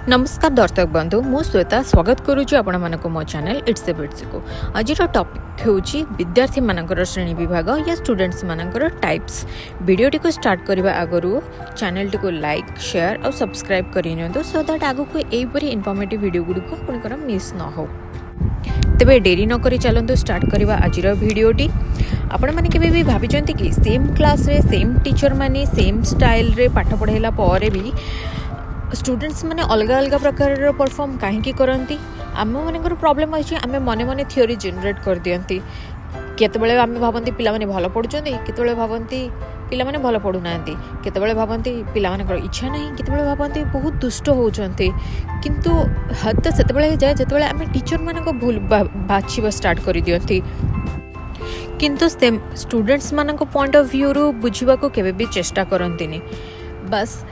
नमस्कार दर्शक बंधु मु श्वेता स्वागत करुच्ची आपण मानक मो चैनल इट्स ए बिट्स को। आज टॉपिक होची विद्यार्थी मानकर श्रेणी विभाग या स्टूडेंट्स मानकर टाइप्स। वीडियोटी को स्टार्ट करबा आगरु चैनल टी को लाइक शेयर और सब्सक्राइब करि नियंतु सो दैट आगु को एई परी इन्फॉर्मेटिव वीडियो गुडी को आपनकर मिस न हो। तेबे देरी न करी चलंतु स्टार्ट करबा आजिर वीडियोटी। आपण माने केबे भी भाबिचंती कि सेम क्लास रे सेम टीचर माने सेम स्टाइल रे पाठ पढ़ाइला परे भी स्टूडेंट्स मैंने अलग अलग प्रकार परफॉर्म कहीं करती। आम मानकर प्रॉब्लम अच्छी आम मने मने थियोरी जनरेट कर दियंती। केतबेले आम भावती पिला माने भल पढ़ुचंती, केतबेले भावती पिला माने भल पढ़ुनांती, केतबेले भावती पिला मानकर इच्छा नहीं, केतबेले भावती बहुत दुष्ट होउचंती। किंतु हद सेतबेले जाए जेतबेले आम टीचर मानक भूल बाछिबा स्टार्ट कर दियंती। किंतु स्टूडेंट्स मानक पॉइंट ऑफ व्यू रु बुझिबा को केबे भी चेष्टा करंतिनी। बस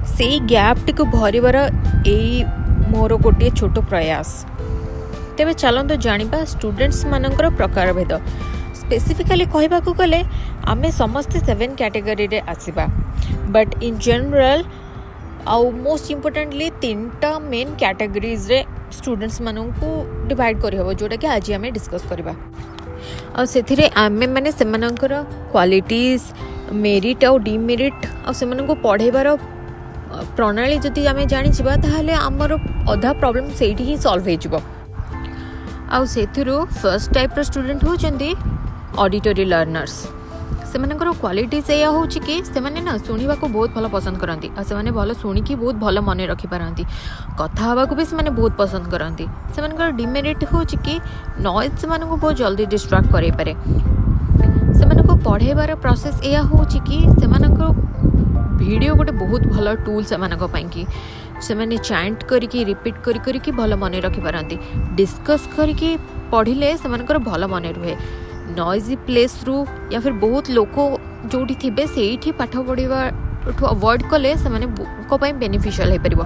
से गैप टी को भरबार यही मोर गोटे छोट प्रयास। तेबे चलंतु जानिबा स्टूडेंट्स मानकर प्रकार भेद। स्पेसिफिकली कहबा को गले आमे समस्त 7 कैटेगरी रे आसीबा, बट इन जनरल आउ मोस्ट इम्पोर्टेंटली 3टा मेन कैटेगरीज रे स्टूडेंट्स माननकु डिवाइड करि हबो, जोटा कि आज आमे डिस्कस करबा। आ सेथिरे आमे माने सेमानकर क्वालिटीज, मेरिट और डिमेरिट और सेमानकु पढेबार प्रणाली जदि आमे जानि छिबा ताहाले हमर अधा प्रॉब्लम सेठी ही सॉल्व हे जिवो। आ सेथिरु फर्स्ट टाइप रो स्टूडेंट होचंदी ऑडिटरी लर्नर्स। सेमानकर क्वालिटीज एया होची कि सेमाने ना सुनिबा को बहुत भलो पसंद करंती आ सेमाने भलो सुनी कि बहुत भलो मने रखि पारंती। कथा हवा को भी सेमाने बहुत पसंद करंती। सेमानकर डिमेरिट होची कि नॉइज सेमानकु बहुत जल्दी डिस्ट्रैक्ट करे पारे। सेमानकु पढेबार प्रोसेस एया होची कि सेमानकर वीडियो गोटे बहुत भल टूल से मैंने चैंट करके रिपीट करी भल मन रखि पारंती। डिस्कस करके पढ़िले से भल मन रुहे। नॉइजी प्लेस रु या फिर बहुत लोक जोटी थिबे सेठी पाठ पढ़िबा अवॉइड कले से माने बेनिफिशियल हो पारिबो।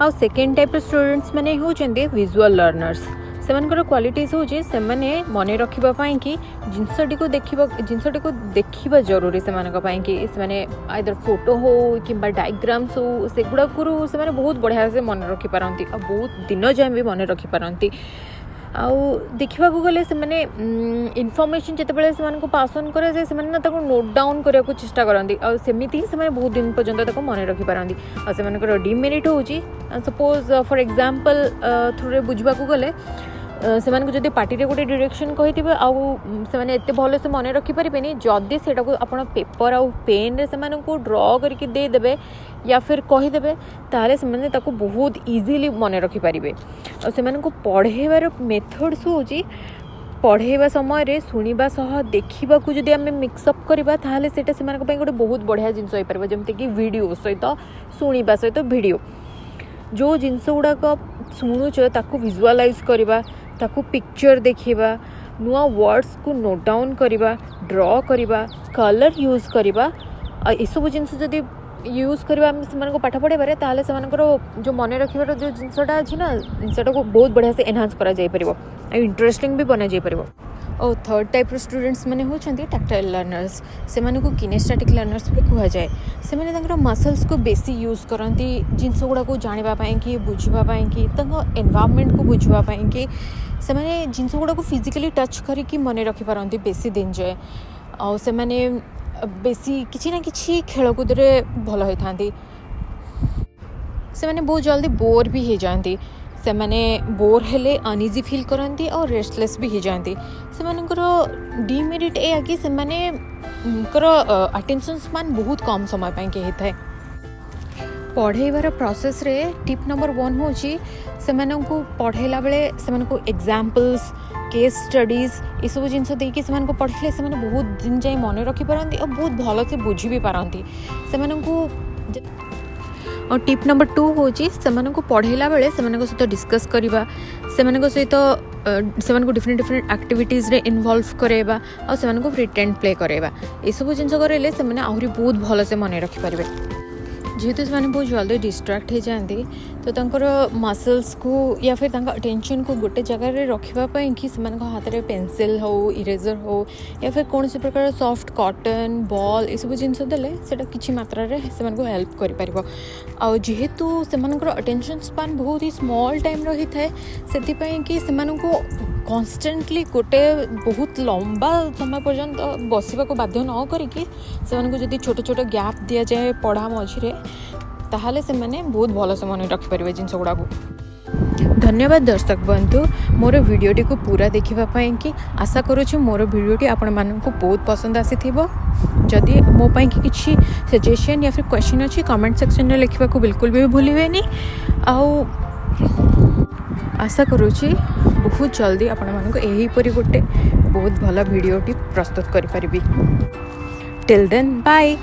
आ सेकेंड टाइप स्टूडेंट्स माने होचंदे विजुअल लर्नर्स। सेमानकर क्वालिटीज होची से माने मने रखिबा पई कि जिंसटी को देखिबा जरूरी से मानक पई कि से माने आइदर फोटो हो किबा डायग्राम्स हो सेगुडा कुरु से माने बहुत बढ़िया से मन रखि पारंती आ बहुत दिन जाय भी मन रखि पारंती। आ देखिबा को गले से माने इन्फॉर्मेशन जेतेबेले से मानको पास ऑन करे जे से माने ताको नोट डाउन करे को चेष्टा करंती आ सेमिति से माने बहुत दिन पर्यंत ताको मन रखि पारंती। आ से मानकर डिमेरिट होची सपोज फॉर एग्जांपल थोड़े बुझबा को गले से जदि पार्टी रे गोटे डायरेक्शन कही आउ से माने एते भलो से मन रखि परिबेनी। जदि सेटा को आपण पेपर आउ पेन रे से मानको ड्रॉ करके दे देबे या फिर कहि देबे ताले से माने ताको बहुत इजीली मन रखि परिबे। और से मानको पढेबार मेथड्स होची पढ़ेबा समय रे सुनिबा सह देखिबा को जदि आमे मिक्स अप करबा ताले सेटा से मानको पई गोटे बहुत बढ़िया जिंस होई परबो। जेमते कि वीडियो सहित सुनिबा सहित वीडियो जो जिंस गुडा को सुनुछ ताको विजुअलाइज करबा, ताको पिक्चर देखिबा, नुआ वर्ड्स को नोट डाउन करबा, ड्रॉ करबा, कलर यूज करबा। ए सब जिंस जदि यूज करबा हम से पाठ पढ़े बारे ताले से जो मन रखिबार जो जिनसटा अछि ना जिनसटा को बहुत बढ़िया से एनहांस करा जाय परिबो आ इंटरेस्टिंग भी बना जाय परिबो। और थर्ड टाइप रो स्टूडेंट्स माने होचंती टैक्टाइल लर्नर्स। से माने को किनेस्टैटिक लर्नर्स भी कहा जाए। से माने तांकर मसल्स को बेसी यूज करंती जिनस गुडा को जानिबा पई कि बुझिबा पई कि तांको एनवायरनमेंट को बुझिबा पई कि से माने जिनस गुडा को फिजिकली टच करी मन रखि पारंती बेसी दिन जाए। और से माने बेसी किछि ना किछि खेलकूद रे भल होई थांती। से माने बहुत जल्दी बोर भी हो जाती। से माने बोर हेले अनइजी फील करंती और रेस्टलेस भी हो जाती। से मानकर डिमेरिट ए कि से माने अटेंशन स्पान बहुत कम समय पाई के हेता है। पढ़ेबार प्रोसेस रे टिप नंबर 1 होची से माननको पढ़ेला बेले से मानको एग्जांपल्स केस स्टडीज ये सब जिनस देकी से मानको पढ़ले से माने बहुत दिन जाय मन रखि पारंती और बहुत भलो से बुझी भी पारंती से मानको। और टिप नंबर 2 होची से मानको पढ़ेला बेले से मानको सहित डिस्कस करबा, से मानको सहित से मानको डिफरेंट एक्टिविटीज रे इन्वॉल्व करेबा और से मानको प्रिटेंड प्ले करेबा। ए सब जिनस करेले से माने आहुरी बहुत भलो से मन रखि पारबे। जेहेतु से बहुत जल्दी डिस्ट्राक्ट हो जाती तो मसल्स को या फिर अटेंशन को गोटे जगह रखापी कि हाथ में पेनसिल हो इरेजर हो या फिर कौन सी प्रकार सॉफ्ट कॉटन बॉल ये सब जिनस देले सेटा किछि मात्रा रे से हेल्प कर आ जेहेतु से अटेंशन स्पान बहुत ही स्मॉल टाइम रही थाए से कि से कन्स्टेंटली गोटे बहुत लंबा समय पर्यंत बसवा को बाध्य न करिकी से छोट छोट गैप दि जाए पढ़ा मझे ताहले से माने बहुत भल से मन रखिपारे जिनस गुड़ा को। धन्यवाद दर्शक बंधु मोर वीडियोटी को पूरा देखिबाई कि आशा करुँच मोर वीडियोटी आपण मानक बहुत पसंद आसी जदि मो पाई कि किसी सजेशन या फिर क्वेश्चन अच्छी कमेंट सेक्शन में लिखा को बिल्कुल भी भूलिबेनी। आउ आशा करुँच बहुत जल्दी आपण मानक एहीपरि गोटे बहुत भल वीडियोटी प्रस्तुत करि परिबी। Till then bye.